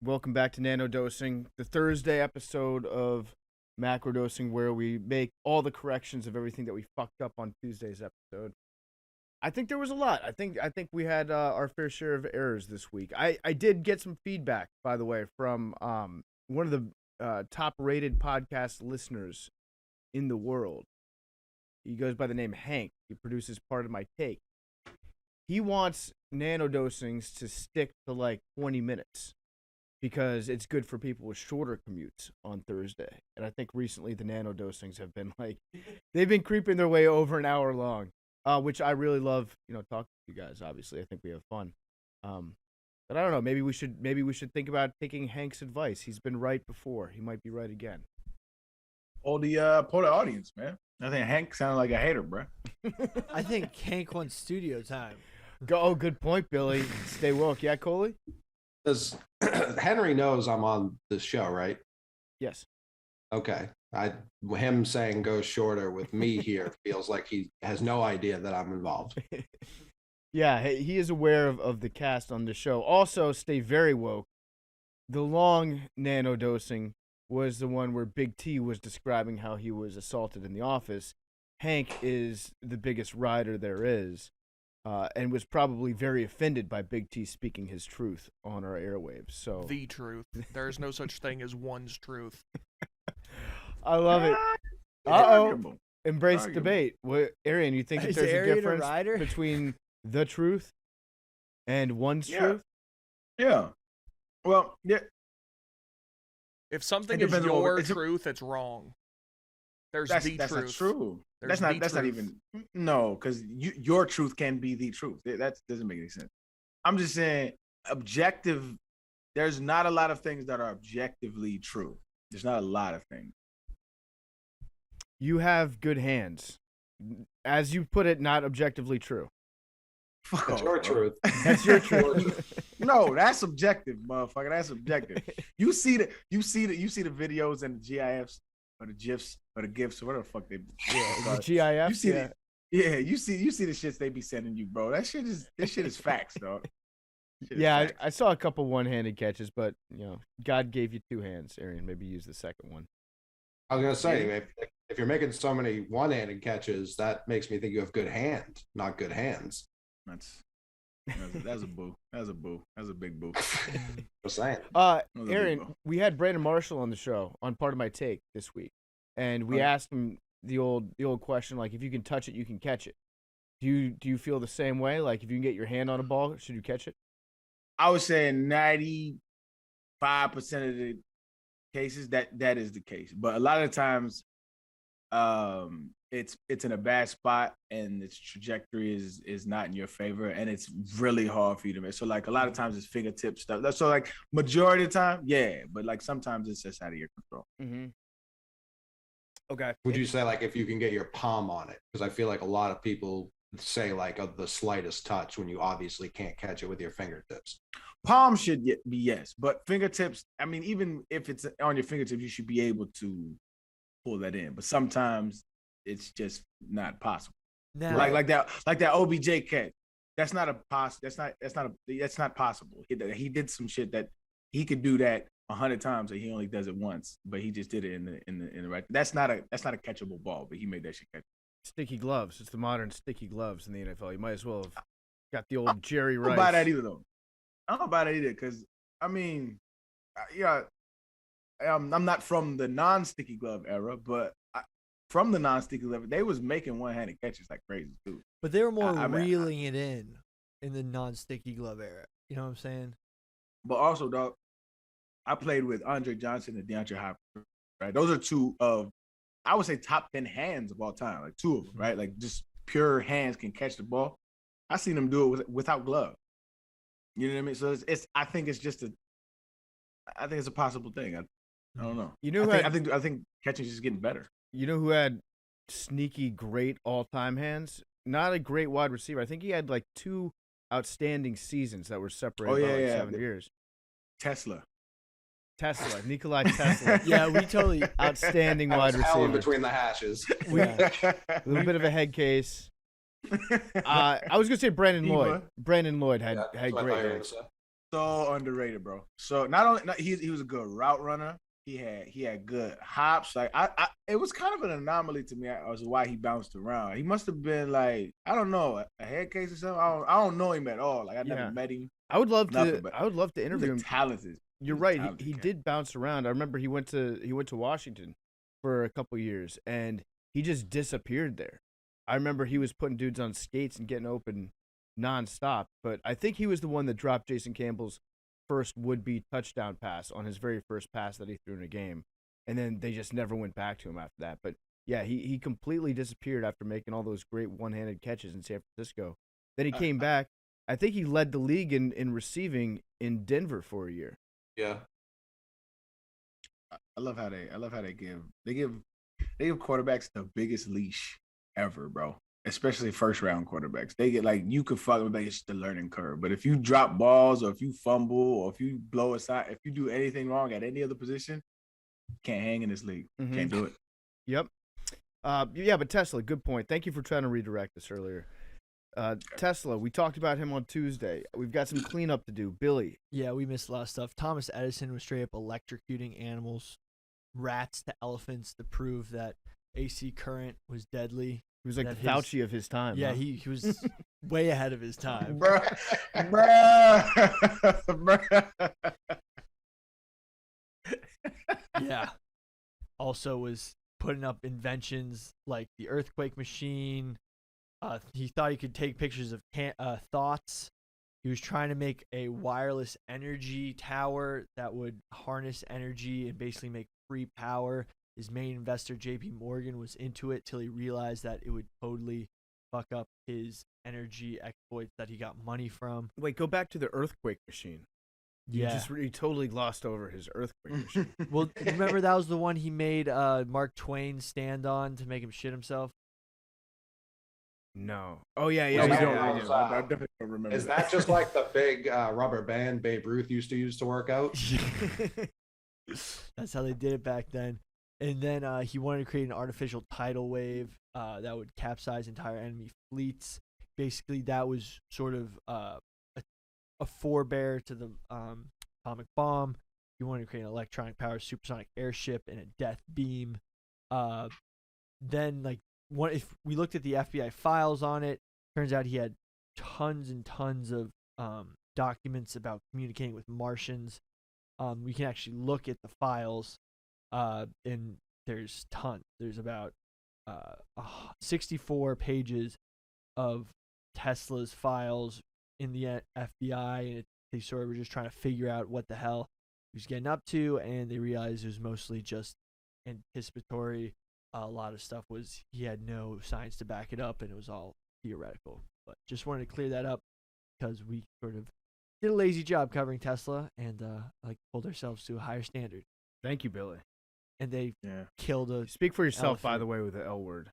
Welcome back to Nanodosing, the Thursday episode of Macrodosing, where we make all the corrections of everything that we fucked up on Tuesday's episode. I think there was a lot. I think we had our fair share of errors this week. I did get some feedback, by the way, from one of the top-rated podcast listeners in the world. He goes by the name Hank. He produces Part of My Take. He wants nanodosings to stick to like 20 minutes because it's good for people with shorter commutes on Thursday. And I think recently the nanodosings have been like, they've been creeping their way over an hour long, which I really love, talking to you guys. Obviously, I think we have fun. But I don't know, maybe we should think about taking Hank's advice. He's been right before. He might be right again. All the polar audience, man. I think Hank sounded like a hater, bro. I think Hank wants studio time. Good point, Billy. Stay woke. Yeah, Coley? Does Henry knows I'm on this show, right? Yes. Okay. Him saying go shorter with me here feels like he has no idea that I'm involved. Yeah, he is aware of the cast on the show. Also, stay very woke. The long nanodosing was the one where Big T was describing how he was assaulted in the office. Hank is the biggest rider there is, and was probably very offended by Big T speaking his truth on our airwaves. So the truth. There's no such thing as one's truth. I love it. Uh-oh. Embrace debate. What, Arian, you think that Is there's a Arian a difference rider? between the truth and one's truth? Yeah. Well, yeah. If something It is depends on your what- truth, it's wrong. There's That's the not truth. true. There's That's the not truth. even because your truth can be the truth. That doesn't make any sense. I'm just saying objective. There's not a lot of things that are objectively true. There's not a lot of things. You have good hands. As you put it, not objectively true. Fuck That's off, your bro. truth. That's your truth. No, that's subjective, motherfucker. That's subjective. You see the videos and the GIFs or the GIFs or the GIFs or whatever the fuck they. The GIF. You see you see the shits they be sending you, bro. This shit is facts, dog. Yeah, I saw a couple one-handed catches, but God gave you two hands, Arian. Maybe use the second one. I was gonna say, if you're making so many one-handed catches, that makes me think you have good hand, not good hands. That's a boo. That's a boo. That's a big boo. Just saying. Arian, we had Brandon Marshall on the show on Part of My Take this week, and we asked him the old question, like, if you can touch it, you can catch it. Do you feel the same way? Like, if you can get your hand on a ball, should you catch it? I would say 95% of the cases that is the case, but a lot of the times, it's in a bad spot and its trajectory is not in your favor, and it's really hard for you to make. So like a lot of times it's fingertip stuff. So like majority of the time, yeah, but like sometimes it's just out of your control. Mm-hmm. Okay. Would you say like if you can get your palm on it? Because I feel like a lot of people say like the slightest touch when you obviously can't catch it with your fingertips. Palm should be yes, but fingertips. I mean, even if it's on your fingertips, you should be able to pull that in. But sometimes it's just not possible. Now, Like that OBJ catch. That's not possible. He did some shit that he could do that 100 times, and he only does it once. But he just did it in the right. That's not a catchable ball, but he made that shit catch. Sticky gloves. It's the modern sticky gloves in the NFL. You might as well have got the old Jerry Rice. I don't buy that either, though. I don't buy that either because, I mean, yeah, I'm not from the non-sticky glove era, but from the non-sticky glove, they was making one-handed catches like crazy, too. but they were more I mean, reeling it in the non-sticky glove era. You know what I'm saying? But also, dog, I played with Andre Johnson and DeAndre Hopkins, right? Those are two of, I would say, top 10 hands of all time, like two of them, right? Like just pure hands can catch the ball. I seen them do it without glove. You know what I mean? So I think it's a possible thing. I don't know. I think catching is just getting better. You know who had sneaky, great all-time hands? Not a great wide receiver. I think he had like two outstanding seasons that were separated by 7 years. Tesla, Nikola Tesla. Yeah, we totally. Outstanding That wide was hell in receiver. between the hashes. Yeah. A little bit of a head case. I was gonna say Brandon Diva. Lloyd. Brandon Lloyd had Yeah, that's what I great thought you were hands. gonna say. so underrated, bro. So not only he was a good route runner. He had good hops. Like it was kind of an anomaly to me as to why he bounced around. He must have been like, I don't know, a head case or something. I don't know him at all. Like I never met him. I would love Nothing, to interview him. Talented. You're right. He did bounce around. I remember he went to Washington for a couple years, and he just disappeared there. I remember he was putting dudes on skates and getting open nonstop. But I think he was the one that dropped Jason Campbell's first would-be touchdown pass on his very first pass that he threw in a game, and then they just never went back to him after that. But yeah, he completely disappeared after making all those great one-handed catches in San Francisco. Then he came back. I think he led the league in receiving in Denver for a year. Yeah. I love how they give quarterbacks the biggest leash ever, bro. Especially first round quarterbacks. They get like, you could fuck with, it's the learning curve. But if you drop balls or if you fumble or if you blow aside, if you do anything wrong at any other position, can't hang in this league. Can't do it. Yep. Yeah, but Tesla, good point. Thank you for trying to redirect us earlier. Tesla, we talked about him on Tuesday. We've got some cleanup to do. Billy. Yeah, we missed a lot of stuff. Thomas Edison was straight up electrocuting animals, rats to elephants, to prove that AC current was deadly. He was like the Fauci of his time. Yeah, huh? he was way ahead of his time. Yeah. Also was putting up inventions like the earthquake machine. He thought he could take pictures of thoughts. He was trying to make a wireless energy tower that would harness energy and basically make free power. His main investor, JP Morgan, was into it till he realized that it would totally fuck up his energy exploits that he got money from. Wait, go back to the earthquake machine. Yeah. He totally glossed over his earthquake machine. Well, remember that was the one he made Mark Twain stand on to make him shit himself? No. Oh, yeah. I I definitely don't remember. Is that just like the big rubber band Babe Ruth used to use to work out? That's how they did it back then. And then he wanted to create an artificial tidal wave that would capsize entire enemy fleets. Basically, that was sort of a forebear to the atomic bomb. He wanted to create an electronic-powered supersonic airship and a death beam. Then, if we looked at the FBI files on it, turns out he had tons and tons of documents about communicating with Martians. We can actually look at the files. And there's tons. There's about 64 pages of Tesla's files in the FBI, and they sort of were just trying to figure out what the hell he was getting up to, and they realized it was mostly just anticipatory. A lot of stuff he had no science to back it up, and it was all theoretical. But just wanted to clear that up because we sort of did a lazy job covering Tesla and pulled ourselves to a higher standard. Thank you, Billy. And they killed a. Speak for yourself, elephant. by the way, with the L word.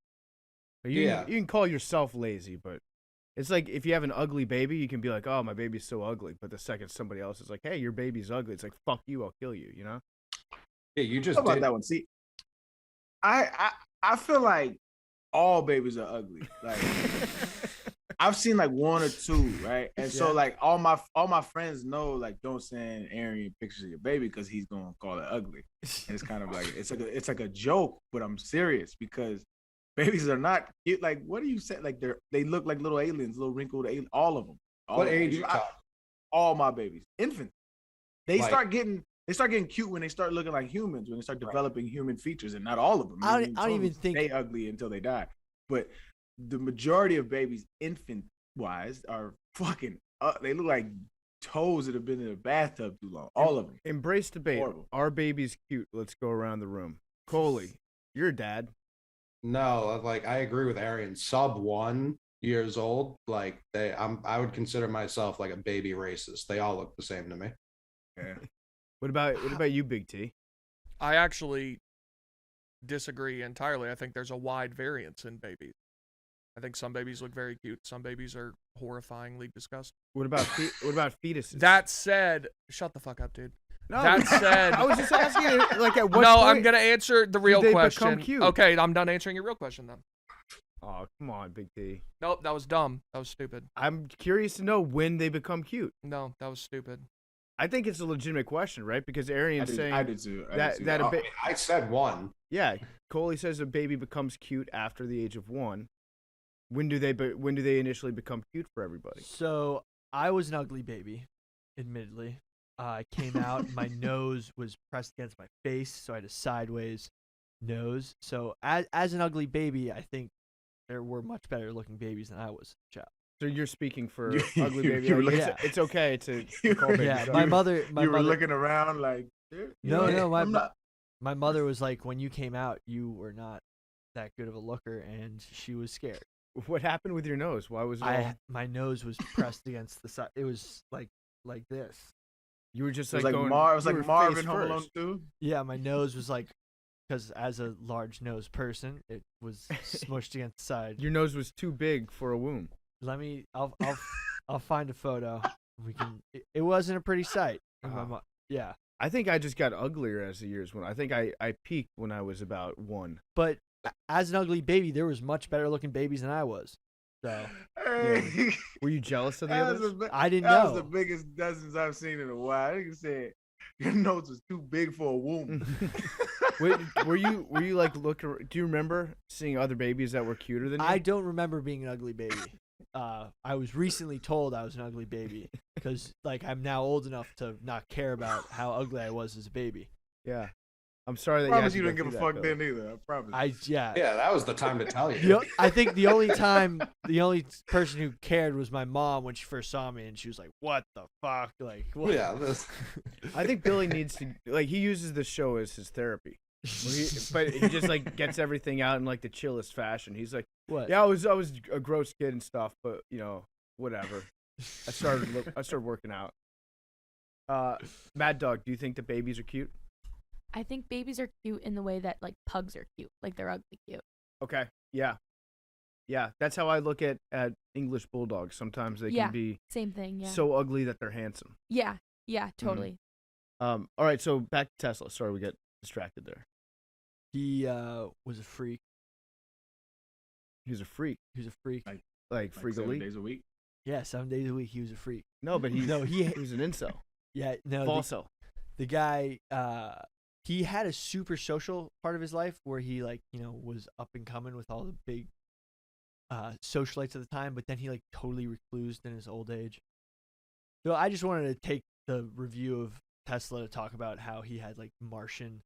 You can call yourself lazy, but it's like if you have an ugly baby, you can be like, "Oh, my baby's so ugly." But the second somebody else is like, "Hey, your baby's ugly," it's like, "Fuck you, I'll kill you." You know? Yeah, you just How about did that one? See, I feel like all babies are ugly. Like I've seen like one or two, right? And so like all my friends know, like, don't send Arian pictures of your baby because he's gonna call it ugly. And it's kind of like it's like a joke, but I'm serious because babies are not cute. Like, what do you say? Like they look like little aliens, little wrinkled aliens, all of them. What age you talking? All my babies, infants. They Like- start getting cute when they start looking like humans, when they start developing human features, and not all of them. I don't even think they ugly until they die. But the majority of babies, infant wise, are fucking. They look like toes that have been in a bathtub too long. All of them. Embrace debate. Horrible. Our baby's cute. Let's go around the room. Coley, you're a dad. No, like I agree with Arian. Sub 1 years old, like I would consider myself like a baby racist. They all look the same to me. Yeah. What about you, Big T? I actually disagree entirely. I think there's a wide variance in babies. I think some babies look very cute. Some babies are horrifyingly disgusting. What about fetuses? That said, shut the fuck up, dude. No, That said, I was just asking you, like, at what no, point I'm gonna answer the real do they question. become cute? Okay, I'm done answering your real question then. Oh, come on, Big T. Nope, that was dumb. That was stupid. I'm curious to know when they become cute. No, that was stupid. I think it's a legitimate question, right? Because Arian's saying I did too. I said 1. yeah, Coley says a baby becomes cute after the age of 1. When do they initially become cute for everybody? So I was an ugly baby, admittedly. I came out, my nose was pressed against my face, so I had a sideways nose. So as an ugly baby, I think there were much better looking babies than I was as a child. So you're speaking for ugly baby. you were Like, looking- it's okay to call babies Yeah, ugly. my mother. You were looking around like, My mother was like, when you came out, you were not that good of a looker, and she was scared. What happened with your nose? Why was it all... My nose was pressed against the side. It was like this. You were just it was like like going. It was you like were Marvin face Home Alone first. 2. Yeah, my nose was like, because as a large nose person, it was smushed against the side. Your nose was too big for a womb. I'll find a photo. We can. It wasn't a pretty sight. Yeah. I think I just got uglier as the years went. I think I peaked when I was about 1. But as an ugly baby, there was much better looking babies than I was. So Hey. Were you jealous of the That was others? I didn't That know. was the biggest dozens I've seen in a while. I think said your nose was too big for a womb. Were you like looking? Do you remember seeing other babies that were cuter than you? I don't remember being an ugly baby. I was recently told I was an ugly baby because like I'm now old enough to not care about how ugly I was as a baby. Yeah. I'm sorry that I promise you you had to didn't go give a through fuck that, Billy. then either. I promise. Yeah. Yeah, that was the time to tell you. I think the only person who cared was my mom when she first saw me, and she was like, "What the fuck?" Like, what? Yeah, this. I think Billy needs to he uses the show as his therapy. But he just like gets everything out in like the chillest fashion. He's like, What? yeah, I was a gross kid and stuff, but whatever. I started working out. Mad Dog, do you think the babies are cute? I think babies are cute in the way that like pugs are cute. Like they're ugly cute. Okay, yeah, that's how I look at English bulldogs. Sometimes they Yeah. can be Same thing. Yeah. so ugly that they're handsome. Yeah. Yeah. Totally. All right, so back to Tesla. Sorry, we got distracted there. He was a freak. He was a freak, He was a freak. like Like freak 7 elite. days a week. Yeah, 7 days a week. He was a freak. No, but he was an incel. Yeah, no. Falso. The guy, he had a super social part of his life where he was up and coming with all the big socialites at the time, but then he like totally reclused in his old age. So I just wanted to take the review of Tesla to talk about how he had like Martian,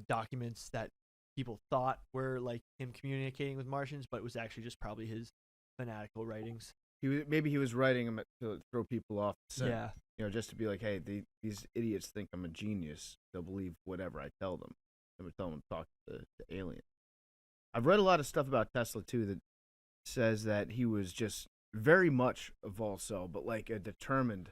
documents that people thought were like him communicating with Martians, but it was actually just probably his fanatical writings. Maybe he was writing them to throw people off the scent. Yeah. Just to be like, hey, these idiots think I'm a genius. They'll believe whatever I tell them. I'm gonna tell them to talk to the alien. I've read a lot of stuff about Tesla too that says that he was just very much a Volcel, but like a determined,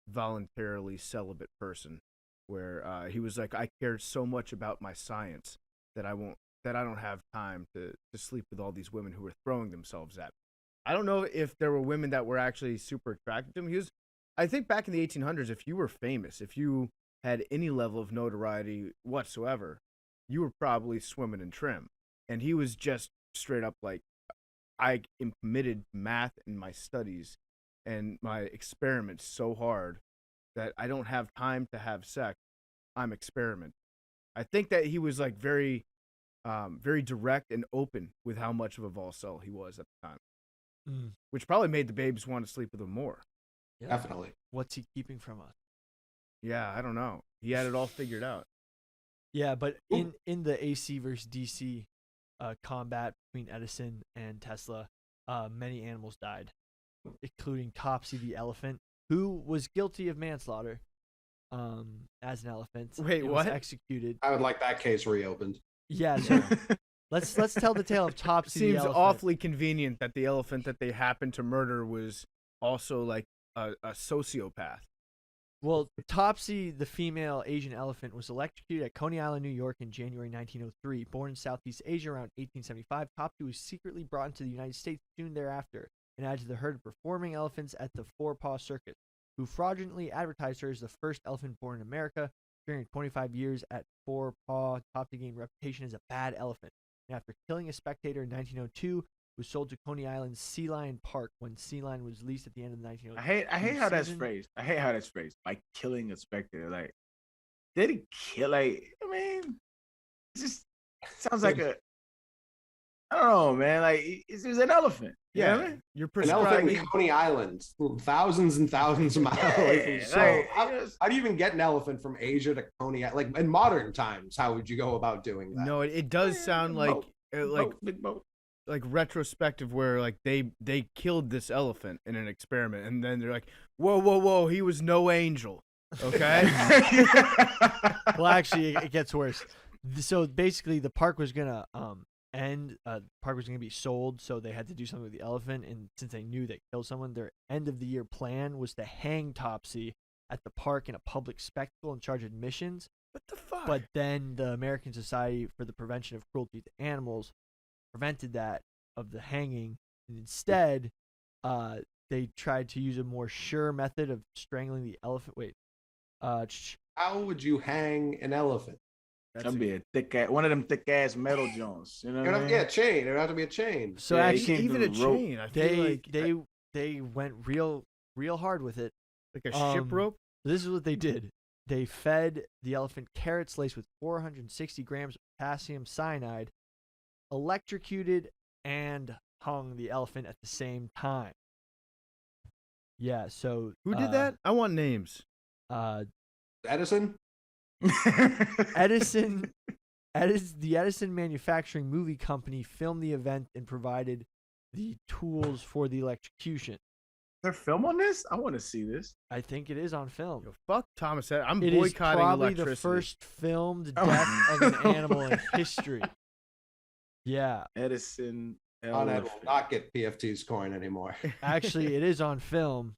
voluntarily celibate person, where he was like, I care so much about my science that I don't have time to sleep with all these women who are throwing themselves at me. I don't know if there were women that were actually super attracted to him. I think back in the 1800s, if you were famous, if you had any level of notoriety whatsoever, you were probably swimming in trim. And he was just straight up like, I am committed to math and my studies and my experiments so hard that I don't have time to have sex. I'm experimenting. I think that he was like very direct and open with how much of a Volcel he was at the time. Which probably made the babes want to sleep with him more. Yeah. Definitely. What's he keeping from us? Yeah, I don't know. He had it all figured out. Yeah, but in the AC versus DC combat between Edison and Tesla, many animals died, including Topsy the elephant, who was guilty of manslaughter as an elephant. Wait, and what? Was executed. I would like that case reopened. Yeah, so let's tell the tale of Topsy the Seems elephant. awfully convenient that the elephant that they happened to murder was also like a sociopath. Well, Topsy, the female Asian elephant, was electrocuted at Coney Island, New York in January 1903. Born in Southeast Asia around 1875, Topsy was secretly brought into the United States soon thereafter and added to the herd of performing elephants at the Four Paw Circus, who fraudulently advertised her as the first elephant born in America. During 25 years at Four Paw, Topsy gained reputation as a bad elephant. And after killing a spectator in 1902, was sold to Coney Island's Sea Lion Park when Sea Lion was leased at the end of the 1900s. I hate how that's phrased. I hate how that's phrased. Like killing a spectator. Like, did he kill? Like, I mean, it just sounds like a. I don't know, man. Like, it's an elephant. You know what I mean? You're An elephant prescribing. in Coney Island, thousands and thousands of miles away from. So, like, how do you even get an elephant from Asia to Coney Island? Like in modern times, how would you go about doing that? No, it does sound like Big boat. like retrospective where like they killed this elephant in an experiment and then they're like, whoa, he was no angel. Okay. Well, actually, it gets worse. So basically, the park was gonna end. The park was gonna be sold, so they had to do something with the elephant. And since they knew they killed someone, their end of the year plan was to hang Topsy at the park in a public spectacle and charge admissions. What the fuck? But then the American Society for the Prevention of Cruelty to Animals prevented that of the hanging, and instead, they tried to use a more sure method of strangling the elephant. Wait, How would you hang an elephant? That'd be a thick ass, one of them thick ass metal joints. You know what I mean? Yeah, chain. It would have to be a chain. so Yeah, you actually, can't even a do rope. chain. I feel they went real hard with it. like a ship rope. This is what they did. They fed the elephant carrots laced with 460 grams of potassium cyanide, electrocuted, and hung the elephant at the same time. Yeah, so Who did that? I want names. Edison? Edison, the Edison Manufacturing Movie Company filmed the event and provided the tools for the electrocution. They're film on this? I want to see this. I think it is on film. Yo, fuck Thomas. I'm It is boycotting probably electricity. the first filmed death of an animal in history. Yeah, Edison. Ed will elephant. not get PFT's coin anymore. actually, it is on film.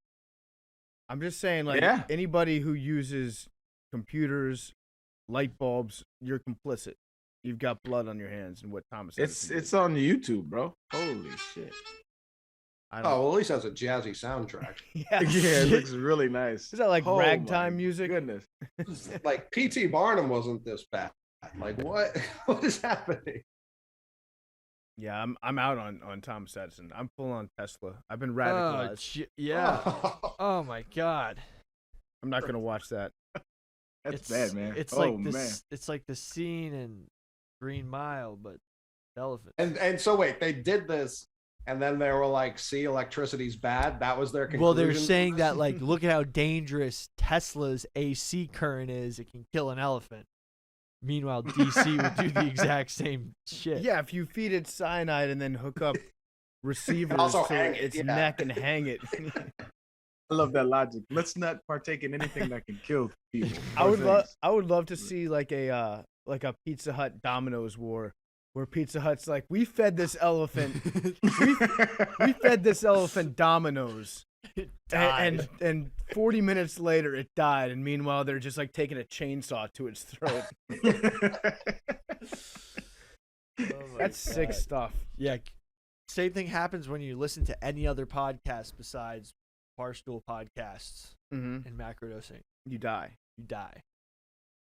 I'm just saying, like, Yeah. anybody who uses computers, light bulbs, you're complicit. You've got blood on your hands, and what Thomas. Edison It's did. on YouTube, bro. Holy shit. I Oh, don't. well, at least has a jazzy soundtrack. Yeah. Yeah, it looks really nice. Is that like Oh, ragtime my music? Goodness. Like P.T. Barnum wasn't this bad. Like what? What is happening? Yeah, I'm out on Thomas Edison. I'm full on Tesla. I've been radicalized. Yeah. Oh my God. I'm not gonna watch that. That's bad, man. It's oh, like man. this. It's like the scene in Green Mile, but elephant. And so wait, they did this, and then they were like, "See, electricity's bad." That was their conclusion. Well, they're saying that like, look at how dangerous Tesla's AC current is. It can kill an elephant. Meanwhile, DC would do the exact same shit. Yeah, if you feed it cyanide and then hook up receivers also to hang it, its yeah. neck and hang it. I love that logic. Let's not partake in anything that can kill people. I would Or love. things. I would love to see like a Pizza Hut Domino's war, where Pizza Hut's like, we fed this elephant, we fed this elephant Domino's, and 40 minutes later it died, and meanwhile they're just like taking a chainsaw to its throat. That's sick stuff. Yeah. Same thing happens when you listen to any other podcast besides Barstool podcasts Mm-hmm. and Macrodosing. You die. You die.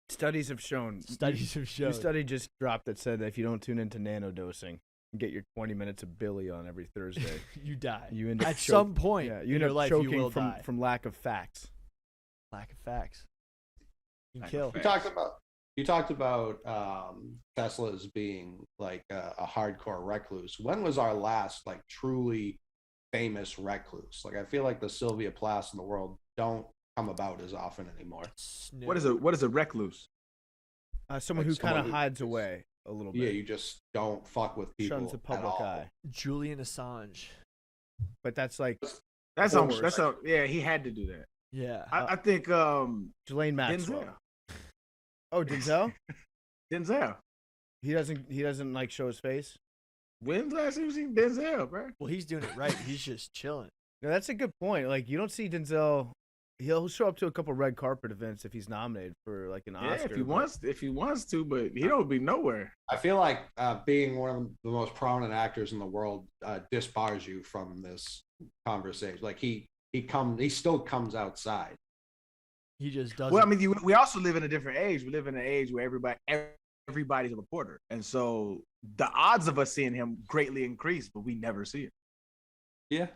Studies have shown. Studies have New shown. study just dropped that said that if you don't tune into Nanodosing, you get your 20 minutes of Billy on every Thursday. You die. You end up At some point Yeah, in you end your up life, choking you will from die. from lack of facts. Lack of facts. You Lack of kill. facts. You talked about Tesla's being like a hardcore recluse. When was our last like truly famous recluse? Like I feel like the Sylvia Plaths in the world don't come about as often anymore. Snoop. What is a recluse? Someone Like who kind someone of who- hides away a little bit. Yeah, you just don't fuck with people shuns the at public all. eye. Julian Assange. But that's like That's Force. yeah. He had to do that. Yeah. I think Ghislaine Maxwell. Denzel. Oh, Denzel? Denzel. He doesn't like show his face. When's the last time you seen Denzel, bro? Well, he's doing it right. He's just chilling. No, that's a good point. Like you don't see Denzel. He'll show up to a couple red carpet events if he's nominated for like an Yeah, Oscar. if he wants to, but he don't be nowhere. I feel like being one of the most prominent actors in the world disbars you from this conversation. Like he still comes outside. He just doesn't. Well, I mean, we also live in a different age. We live in an age where everybody's a reporter, and so the odds of us seeing him greatly increase, but we never see it. Yeah.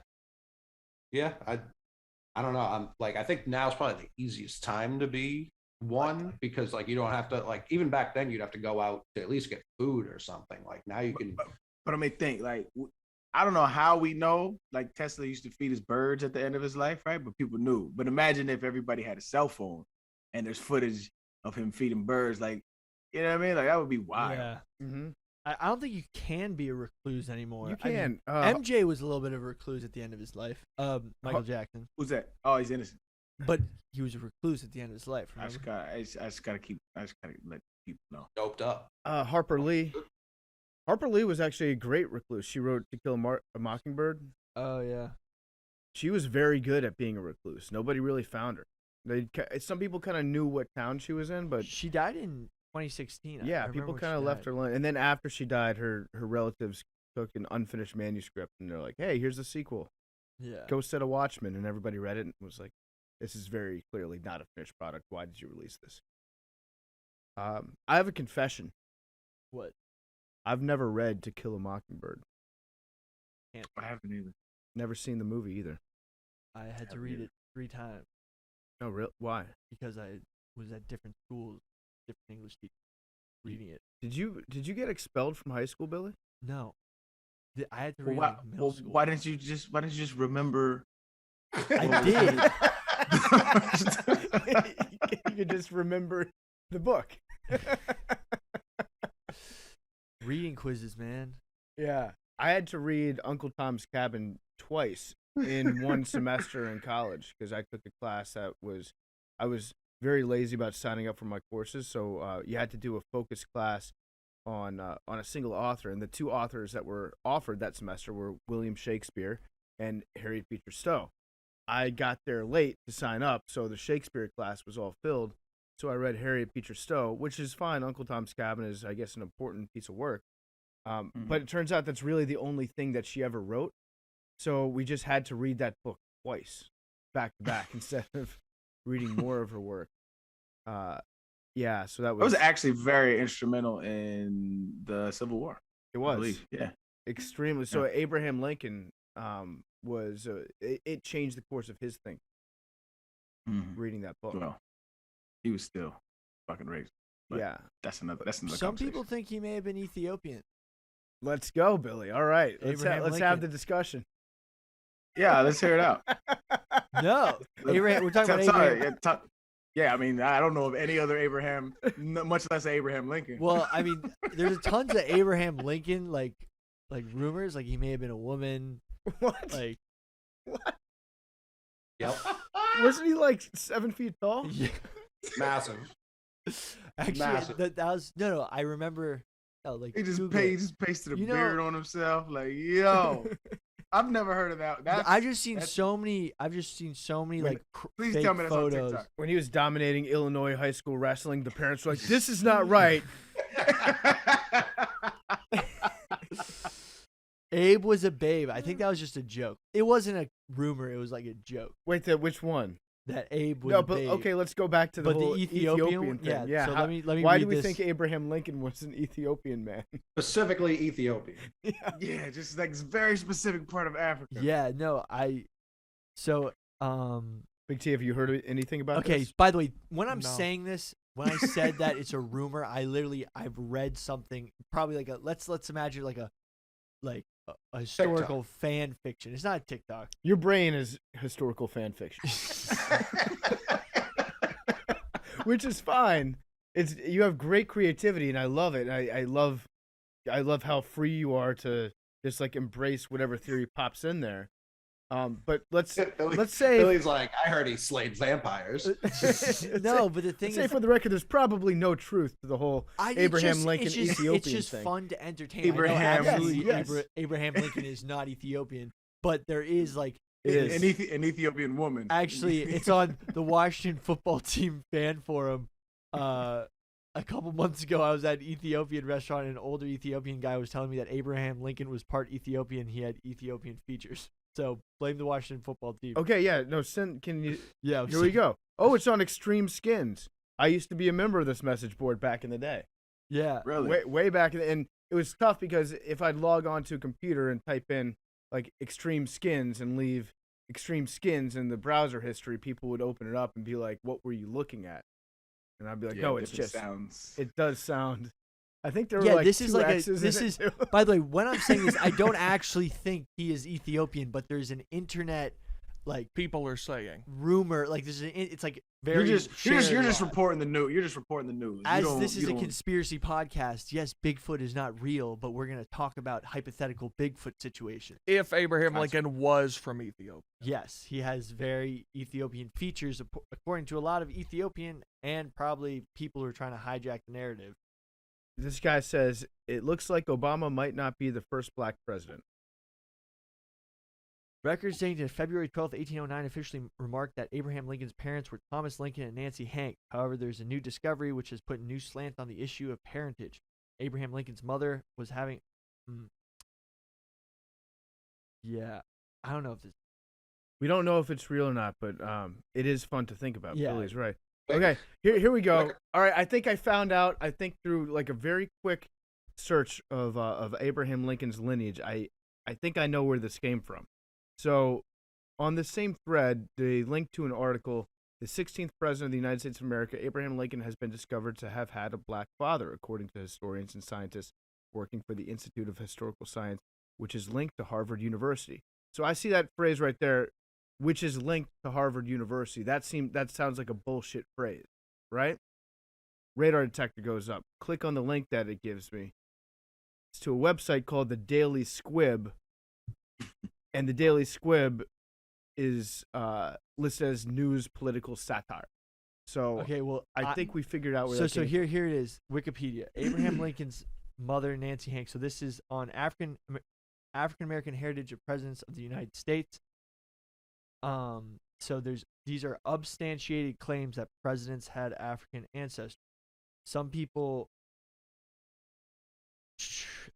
I don't know. I'm like, I think now's probably the easiest time to be one, because like you don't have to, like, even back then you'd have to go out to at least get food or something. Like now you can. But I mean, think like, I don't know how we know. Like Tesla used to feed his birds at the end of his life, right? But people knew. But imagine if everybody had a cell phone and there's footage of him feeding birds. Like, you know what I mean? Like that would be wild. Yeah. Mm-hmm. I don't think you can be a recluse anymore. You I mean, can. MJ was a little bit of a recluse at the end of his life. Michael Jackson, Who's that? Oh, he's innocent. but he was a recluse at the end of his life. I Remember? just gotta let people know. Doped up. Harper Lee. Harper Lee was actually a great recluse. She wrote To Kill a Mockingbird. Oh yeah. She was very good at being a recluse. Nobody really found her. Some people kind of knew what town she was in, but She died in 2016. yeah, people kind of left her alone. And then after she died, her relatives took an unfinished manuscript and they're like, "Hey, here's the sequel. Yeah. Go set a Watchmen." And everybody read it and was like, "This is very clearly not a finished product. Why did you release this?" I have a confession. What? I've never read To Kill a Mockingbird. I haven't either. Never seen the movie either. I had to read it 3 times No, real? Why? because I was at different schools, different English teachers, reading it. Did you get expelled from high school, Billy? No. I had to Well, read why, it in middle well, school. why didn't you just remember? I did. You could just remember the book. Reading quizzes, man. Yeah, I had to read Uncle Tom's Cabin twice in one semester in college because I took a class I was very lazy about signing up for my courses, so you had to do a focus class on a single author, and the 2 authors that were offered that semester were William Shakespeare and Harriet Beecher Stowe. I got there late to sign up, so the Shakespeare class was all filled. So I read Harriet Beecher Stowe, which is fine. Uncle Tom's Cabin is, I guess, an important piece of work. But it turns out that's really the only thing that she ever wrote. So we just had to read that book twice, back to back, instead of reading more of her work. Yeah, so that It was was actually very instrumental in the Civil War. it I was believe. Yeah. extremely. So Abraham Lincoln was it changed the course of his thinking. Reading that book. Well, he was still fucking racist. But Yeah. That's another. Some conversation. people think he may have been Ethiopian. Let's go, Billy. All right. Let's Abraham have Lincoln. the discussion. Yeah, let's hear it out. No, Abraham. We're talking about Sorry, Abraham. yeah, I mean, I don't know of any other Abraham, much less Abraham Lincoln. Well, I mean, there's tons of Abraham Lincoln like rumors. Like he may have been a woman. What? Like Yep. Wasn't he like 7 feet tall? yeah. Massive. Actually, Massive. that was no. I remember. Oh, like he just Google it. pasted a You know- beard on himself. Like, yo, I've never heard of that. I've just seen that's- so many. Wait, please fake tell me that's on photos. TikTok. When he was dominating Illinois high school wrestling, the parents were like, "This is not right." Abe was a babe. I think that was just a joke. It wasn't a rumor. It was like a joke Wait, which one? that Abe was No, a but babe. okay, let's go back to the But the whole Ethiopian one? thing. Yeah, so let me Why read do we this. think Abraham Lincoln was an Ethiopian man? Specifically Ethiopian. Yeah, just like it's a very specific part of Africa. Yeah, no, so Big T, have you heard anything about okay, this? by the way, when I'm No. saying this, when I said that it's a rumor, I've read something, probably like let's imagine like a historical fan fiction. It's not TikTok. Your brain is historical fan fiction, which is fine. You have great creativity, and I love it. I love how free you are to just like embrace whatever theory pops in there. But let's say Billy's like, I heard he slayed vampires. No, but the thing let's say is, for the record, there's probably no truth to the whole Abraham Lincoln it's Ethiopian just thing. fun to entertain. Abraham, I know absolutely yes. Abraham Lincoln is not Ethiopian, but there is like It is. An Ethiopian woman. actually it's on the Washington football team fan forum. A couple months ago, I was at an Ethiopian restaurant, and an older Ethiopian guy was telling me that Abraham Lincoln was part Ethiopian. He had Ethiopian features. So blame the Washington football team. Okay, yeah, no, can you? Yeah, Here we go. Oh, it's on Extreme Skins. I used to be a member of this message board back in the day. Yeah. Really? way back, and it was tough because if I'd log on to a computer and type in like extreme skins and leave extreme skins in the browser history, people would open it up and be like, "What were you looking at?" And I'd be like, "No, it's just sounds. it does sound." I think there were Yeah, like this is two like X's this in is. it too. By the way, when I'm saying this, I don't actually think he is Ethiopian, but there's an internet like People are saying. rumor, like it's like You're very. just shared. reporting the news. You're just reporting the news. As this is a conspiracy podcast, yes, Bigfoot is not real, but we're going to talk about hypothetical Bigfoot situations. If Abraham Gotcha. Lincoln was from Ethiopia. Yes, he has very Ethiopian features, according to a lot of Ethiopian and probably people who are trying to hijack the narrative. This guy says it looks like Obama might not be the first black president. Records dating to February 12th, 1809 officially remarked that Abraham Lincoln's parents were Thomas Lincoln and Nancy Hank. However, there's a new discovery which has put a new slant on the issue of parentage. Abraham Lincoln's mother was having... Yeah, I don't know if this... We don't know if it's real or not, but it is fun to think about. Yeah. Billy's right. Okay, here we go. All right, I think I found out. I think through like a very quick search of Abraham Lincoln's lineage, I think I know where this came from. So, on the same thread, they link to an article. The 16th president of the United States of America, Abraham Lincoln, has been discovered to have had a black father, according to historians and scientists working for the Institute of Historical Science, which is linked to Harvard University. So I see that phrase right there, which is linked to Harvard University. That sounds like a bullshit phrase, right? Radar detector goes up. Click on the link that it gives me. It's to a website called the Daily Squib, and the Daily Squib is listed as news political satire. So Okay, well, I think we figured out where So that came here it is. Wikipedia. Abraham Lincoln's mother, Nancy Hank. So this is on African American heritage of presidents of the United States. So these are substantiated claims that presidents had African ancestry. Some people,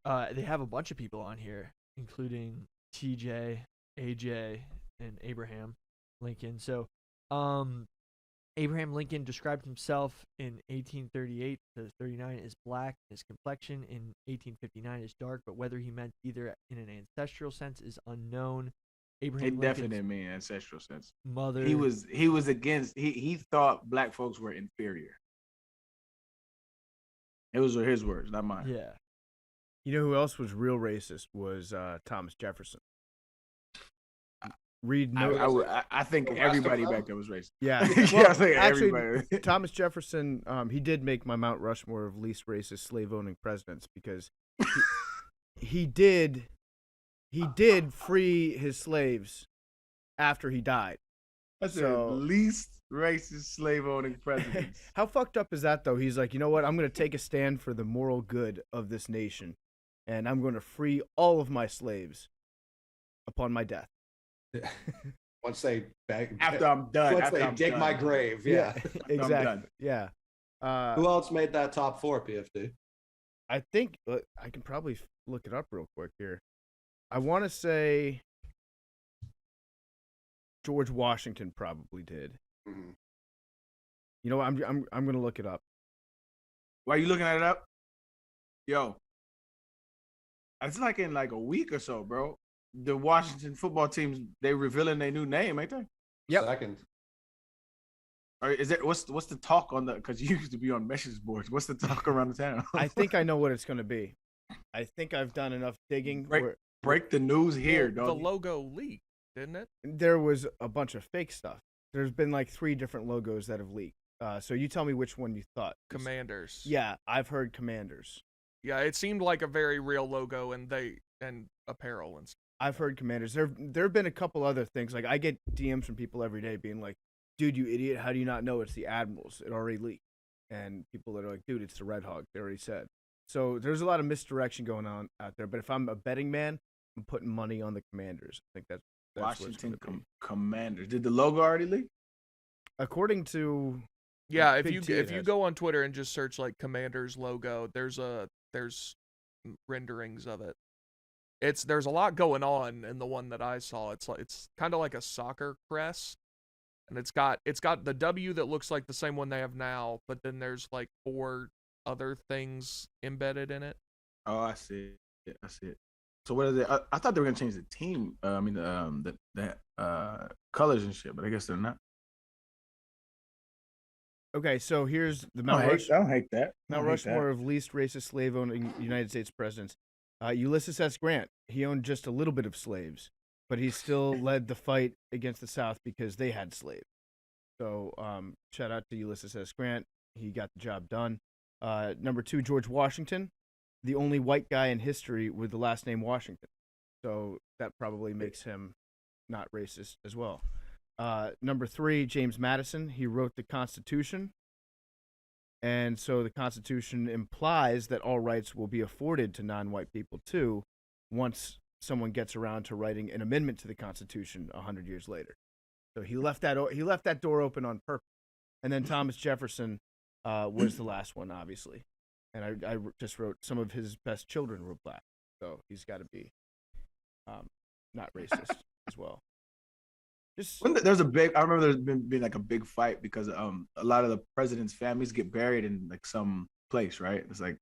they have a bunch of people on here, including TJ, AJ, and Abraham Lincoln. So, Abraham Lincoln described himself in 1838 to 39 as black. His complexion in 1859 is dark, but whether he meant either in an ancestral sense is unknown. Abraham It definitely Lincoln's didn't mean ancestral sense. mother. He was against. He thought black folks were inferior. It was his words, not mine. Yeah. You know who else was real racist was Thomas Jefferson. Read no. I think The rest everybody of them? back there was racist. Yeah, Yeah, well, I think actually, everybody. Thomas Jefferson, he did make my Mount Rushmore of least racist slave-owning presidents because he did free his slaves after he died. That's So- the least racist slave owning president. How fucked up is that, though? He's like, you know what? I'm going to take a stand for the moral good of this nation, and I'm going to free all of my slaves upon my death. Once they beg, After I'm done. once After they I'm dig done. my grave. Yeah. exactly. done. Yeah. Who else made that top four, PFD? I think I can probably look it up real quick here. I want to say George Washington probably did. Mm-hmm. You know what? I'm going to look it up. Why are you looking at it up? Yo. It's like in like a week or so, bro. The Washington football teams, they revealing their new name, ain't they? Yep. Second. Or is it what's the talk on the because you used to be on message boards. What's the talk around the town? I think I know what it's going to be. I think I've done enough digging. Break the news here, Well, dog. the logo leaked, didn't it? There was a bunch of fake stuff. There's been like 3 different logos that have leaked. So you tell me which one you thought. Commanders. Yeah, I've heard Commanders. Yeah, it seemed like a very real logo and apparel and stuff. I've heard Commanders. There have been a couple other things. Like I get DMs from people every day being like, "Dude, you idiot! How do you not know it's the Admirals? It already leaked." And people that are like, "Dude, it's the Red Hawk. They already said." So there's a lot of misdirection going on out there. But if I'm a betting man, I'm putting money on the Commanders. I think that's Washington what it's gonna be. Commanders. Did the logo already leak? According to Yeah, if Big you T, if it you has. go on Twitter and just search like Commanders logo, there's renderings of it. There's a lot going on in the one that I saw. It's kind of like a soccer crest, and it's got the W that looks like the same one they have now, but then there's like 4 other things embedded in it. Oh, I see it. I see it. So what is it? I thought they were gonna change the team. The colors and shit, but I guess they're not. Okay, so here's the I Mount don't hate that. I Mount don't hate that. Rushmore of least racist slave-owning United States presidents. Ulysses S. Grant. He owned just a little bit of slaves, but he still led the fight against the South because they had slaves. So shout out to Ulysses S. Grant. He got the job done. Number 2, George Washington, the only white guy in history with the last name Washington. So that probably makes him not racist as well. Number 3, James Madison. He wrote the Constitution. And so the Constitution implies that all rights will be afforded to non-white people too, once someone gets around to writing an amendment to the Constitution 100 years later. So he left that door open on purpose. And then Thomas Jefferson was the last one, obviously. And I just wrote some of his best children were black, so he's got to be not racist as well. There's a big. I remember there's been like a big fight because a lot of the president's families get buried in like some place, right? It's like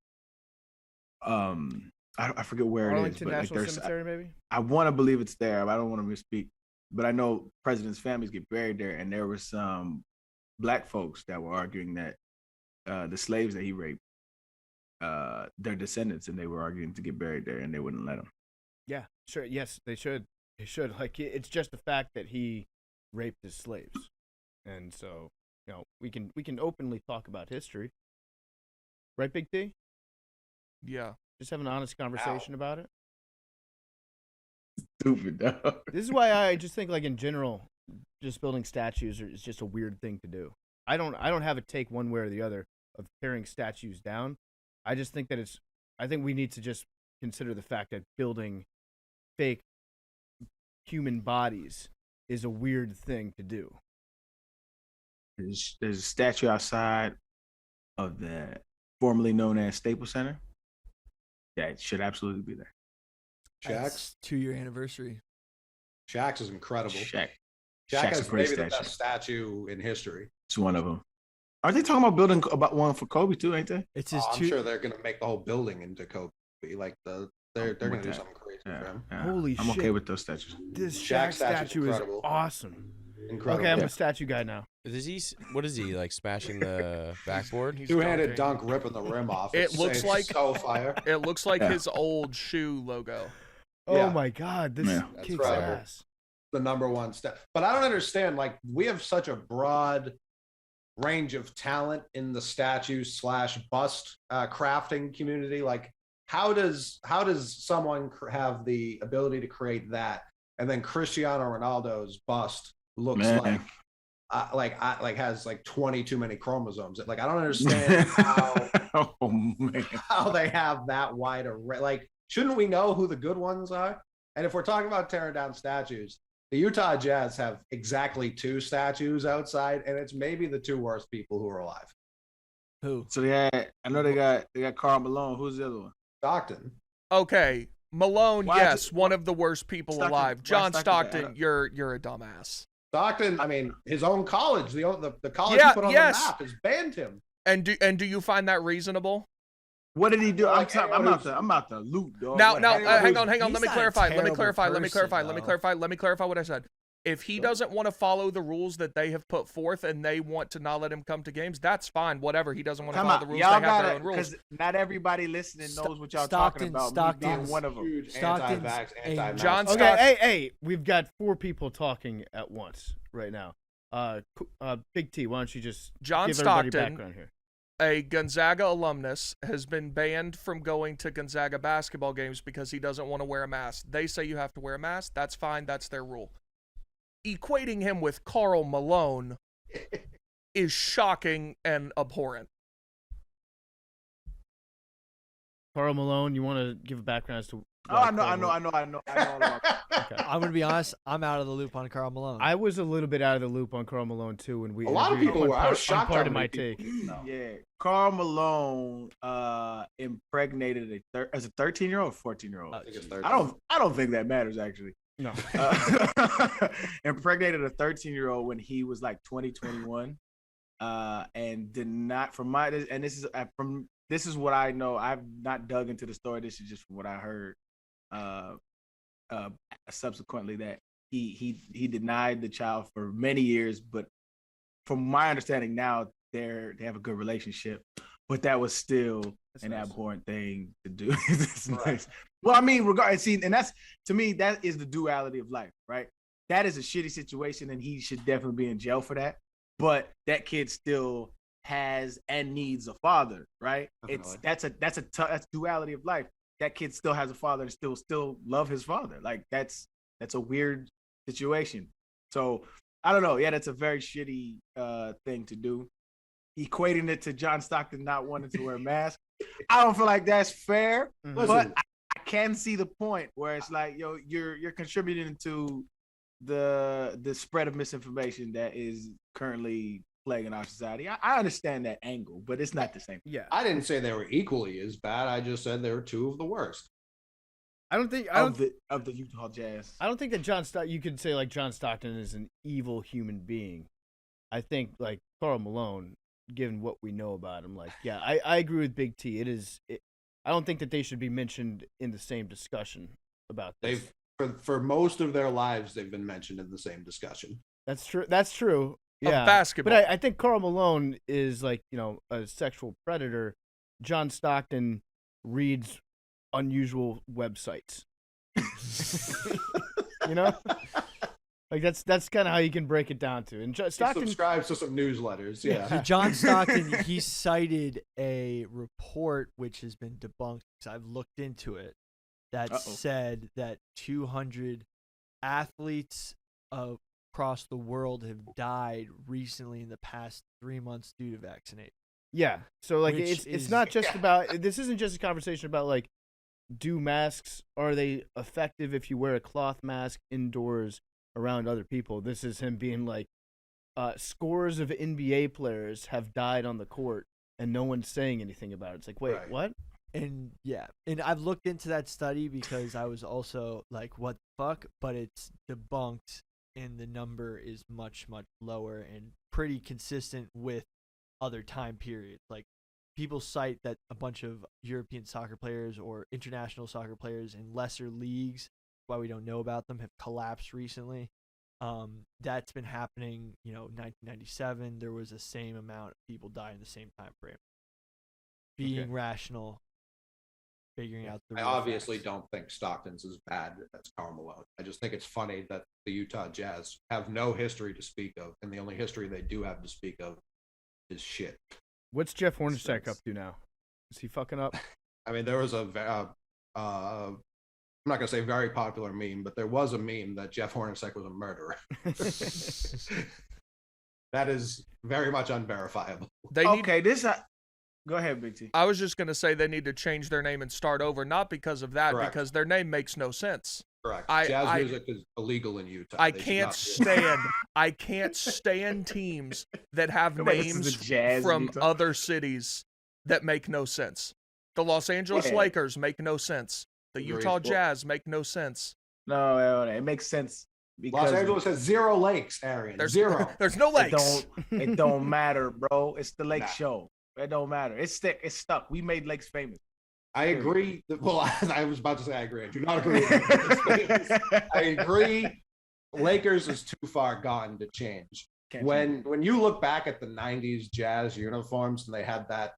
I forget where Arlington it is, but National like there's Cemetery, maybe. I want to believe it's there, but I don't want to misspeak. But I know presidents' families get buried there, and there were some black folks that were arguing that the slaves that he raped, their descendants, and they were arguing to get buried there, and they wouldn't let them. Yeah, sure. Yes, they should. They should. Like, it's just the fact that he raped his slaves, and so we can openly talk about history, right, Big T? Yeah. Just have an honest conversation about it. Stupid, dog. This is why I just think, like, in general, just building statues is just a weird thing to do. I don't have a take one way or the other of tearing statues down. I just think that I think we need to just consider the fact that building fake human bodies is a weird thing to do. There's a statue outside of the formerly known as Staples Center. Yeah, it should absolutely be there. Shaq's 2-year anniversary. Shaq's is incredible. Shaq Shaq Shaq's a is great maybe the statue. best statue in history. It's one of them. Aren't they talking about building about one for Kobe too? Ain't they? It's his I'm sure they're gonna make the whole building into Kobe. Like they're gonna do that. something crazy Yeah, for him. yeah. Holy I'm shit. okay with those statues. This Shaq Shaq statue's statue is incredible. awesome. Incredible. Okay, I'm a statue guy now. What is he like smashing the backboard? He's Two-handed dunking. dunk, ripping the rim off. It looks like so fire. It looks like Yeah. his old shoe logo. Oh Yeah. my god, this Yeah. That's kicks right. ass. The number one step. But I don't understand. Like, we have such a broad range of talent in the statue / bust crafting community. Like, how does someone have the ability to create that, and then Cristiano Ronaldo's bust looks Man. like has like 20 too many chromosomes? Like, I don't understand Oh man. how they have that wide array. Like, shouldn't we know who the good ones are? And if we're talking about tearing down statues, the Utah Jazz have exactly 2 statues outside, and it's maybe the 2 worst people who are alive. Who? So I know they got Karl Malone. Who's the other one? Stockton. Okay, Malone, Why yes, is it- one of the worst people Stockton- alive. why John Stockton? Stockton, you're a dumbass. Stockton, I mean, his own college, the college Yeah, he put on yes. the map has banned him. And do you find that reasonable? What did he do? Like, I'm anyone out the loop, dog. Now, What now, happened? hang on. He's Let me not a clarify. Let me terrible clarify. Let me person, clarify. Let me though. clarify. Let me clarify what I said. If he doesn't want to follow the rules that they have put forth and they want to not let him come to games, that's fine. Whatever. He doesn't want to Come follow on, the rules. y'all They have their gotta, own rules. because not everybody listening knows what y'all Stockton- talking about. Me Stockton's being one of them. Huge Stockton's anti-vax, a- anti-mask. John Okay, Stockton. hey, we've got 4 people talking at once right now. Big T, why don't you just John give everybody Stockton, background here? a Gonzaga alumnus, has been banned from going to Gonzaga basketball games because he doesn't want to wear a mask. They say you have to wear a mask. That's fine. That's their rule. Equating him with Karl Malone is shocking and abhorrent. Karl Malone, you want to give a background as to? Oh, I know all about that. Okay. I'm gonna be honest. I'm out of the loop on Karl Malone. I was a little bit out of the loop on Karl Malone too when we. A lot of interviewed people him were. on I was on shocked. part how of my many take. people know. Yeah, Karl Malone impregnated as a 13-year-old, 14-year-old. I think it's 30. I don't think that matters actually. No. Impregnated a 13-year-old when he was like 20, 21, and did not. From this is what I know. I've not dug into the story. This is just from what I heard. Subsequently, that he denied the child for many years, but from my understanding now, they have a good relationship. But that was still an abhorrent thing to do. Nice. Well, I mean, and that's, to me, that is the duality of life, right? That is a shitty situation, and he should definitely be in jail for that. But that kid still has and needs a father, right? Definitely. That's duality of life. That kid still has a father and still love his father. Like that's a weird situation. So I don't know. Yeah, that's a very shitty thing to do. Equating it to John Stockton not wanting to wear a mask, I don't feel like that's fair. Mm-hmm. But I can see the point where it's like, yo, you're contributing to the spread of misinformation that is currently plaguing our society. I understand that angle, but it's not the same. Yeah, I didn't say they were equally as bad. I just said they were two of the worst. Of the Utah Jazz. I don't think that you could say like John Stockton is an evil human being. I think like Karl Malone, given what we know about him, like, yeah, I agree with Big T. I don't think that they should be mentioned in the same discussion about this. For most of their lives, they've been mentioned in the same discussion. That's true. Yeah, of basketball. But I think Karl Malone is like, a sexual predator. John Stockton reads unusual websites. Like that's kind of how you can break it down to. And Stockton he subscribes to some newsletters. Yeah. John Stockton, he cited a report which has been debunked because I've looked into it that said that 200 athletes across the world have died recently in the past 3 months due to vaccination. Yeah. So like it's not just about, this isn't just a conversation about like, do masks, are they effective if you wear a cloth mask indoors around other people? This is him being like, scores of NBA players have died on the court and no one's saying anything about it. It's like, wait, what? And yeah, and I've looked into that study because I was also like, what the fuck? But it's debunked and the number is much, much lower and pretty consistent with other time periods. Like, people cite that a bunch of European soccer players or international soccer players in lesser leagues, why we don't know about them, have collapsed recently. That's been happening, 1997, there was the same amount of people dying in the same time frame. Being rational, figuring out the I obviously don't think Stockton's as bad as Karl Malone. I just think it's funny that the Utah Jazz have no history to speak of, and the only history they do have to speak of is shit. What's Jeff Hornacek up to now? Is he fucking up? I mean, there was I'm not going to say very popular meme, but there was a meme that Jeff Hornacek was a murderer. That is very much unverifiable. Go ahead, Big T. I was just going to say they need to change their name and start over, not because of that, Correct. because their name makes no sense. Correct. Jazz music is illegal in Utah. I can't stand teams that have names from other cities that make no sense. The Los Angeles Lakers make no sense. The Utah Jazz make no sense. No, it makes sense. Los Angeles has 0 lakes, Arian. Zero. There's no lakes. It don't matter, bro. It's the lake show. It don't matter. It's stuck. We made lakes famous. I agree. Well, I was about to say I agree. I do not agree. I agree. Lakers is too far gone to change. When you look back at the 90s Jazz uniforms and they had that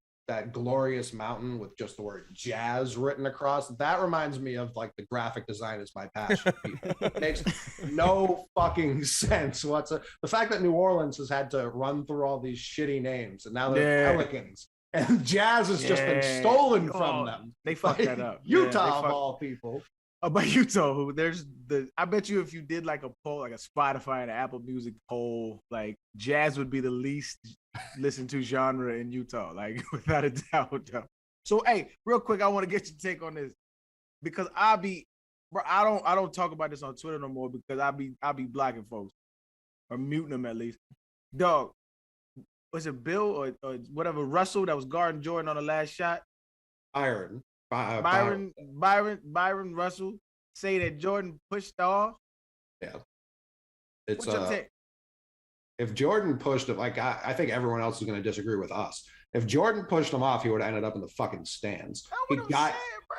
glorious mountain with just the word Jazz written across, that reminds me of like the graphic design is my passion. It makes no fucking sense whatsoever. The fact that New Orleans has had to run through all these shitty names and now they're Pelicans and Jazz has just been stolen from them. They fucked that up. Utah of all people. About Utah, I bet you if you did like a poll, like a Spotify and an Apple Music poll, like Jazz would be the least listened to genre in Utah, like without a doubt. So hey, real quick, I want to get your take on this because I don't talk about this on Twitter no more because I'll be blocking folks or muting them at least. Dog, was it Bill or whatever Russell that was guarding Jordan on the last shot? Byron Russell say that Jordan pushed off. Yeah, what's your take? If Jordan pushed him, like I think everyone else is going to disagree with us. If Jordan pushed him off, he would have ended up in the fucking stands.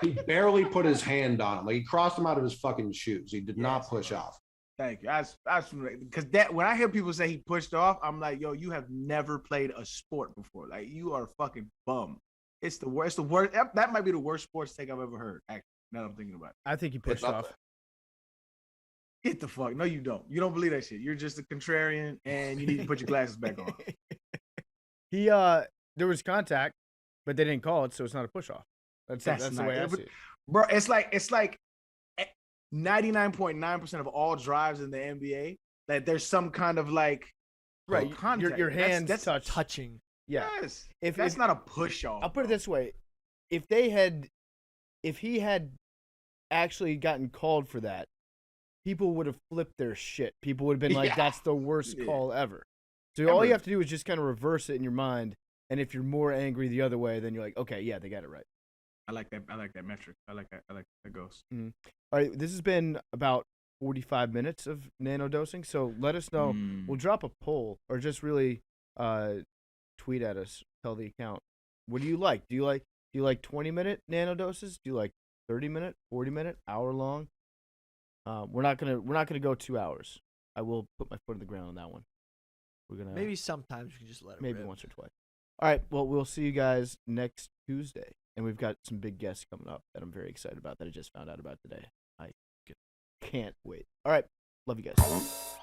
He barely put his hand on him. Like he crossed him out of his fucking shoes. He did not push off. Thank you. That's because that when I hear people say he pushed off, I'm like, yo, you have never played a sport before. Like you are a fucking bum. It's the worst. That might be the worst sports take I've ever heard. Actually, now that I'm thinking about it. I think he pushed off. Get the fuck. No, you don't. You don't believe that shit. You're just a contrarian, and you need to put your glasses back on. There was contact, but they didn't call it, so it's not a push off. That's the way I see it. Bro, it's like 99.9% of all drives in the NBA that there's some kind of like contact. Your hands that's touching. Yeah. Yes. If that's not a push off. I'll put it this way. If he had actually gotten called for that, people would have flipped their shit. People would have been like, that's the worst call ever. So all you have to do is just kind of reverse it in your mind. And if you're more angry the other way, then you're like, okay, yeah, they got it right. I like that metric. I like that goes. Mm-hmm. All right, this has been about 45 minutes of nanodosing. So let us know. We'll drop a poll or just really tweet at us. Tell the account. What do you like? Do you like 20-minute nanodoses? Do you like 30-minute, 40-minute, hour long? We're not gonna go 2 hours. I will put my foot on the ground on that one. We're gonna maybe sometimes we can just let it maybe rip. once or twice. All right. Well, we'll see you guys next Tuesday, and we've got some big guests coming up that I'm very excited about that I just found out about today. I can't wait. All right. Love you guys.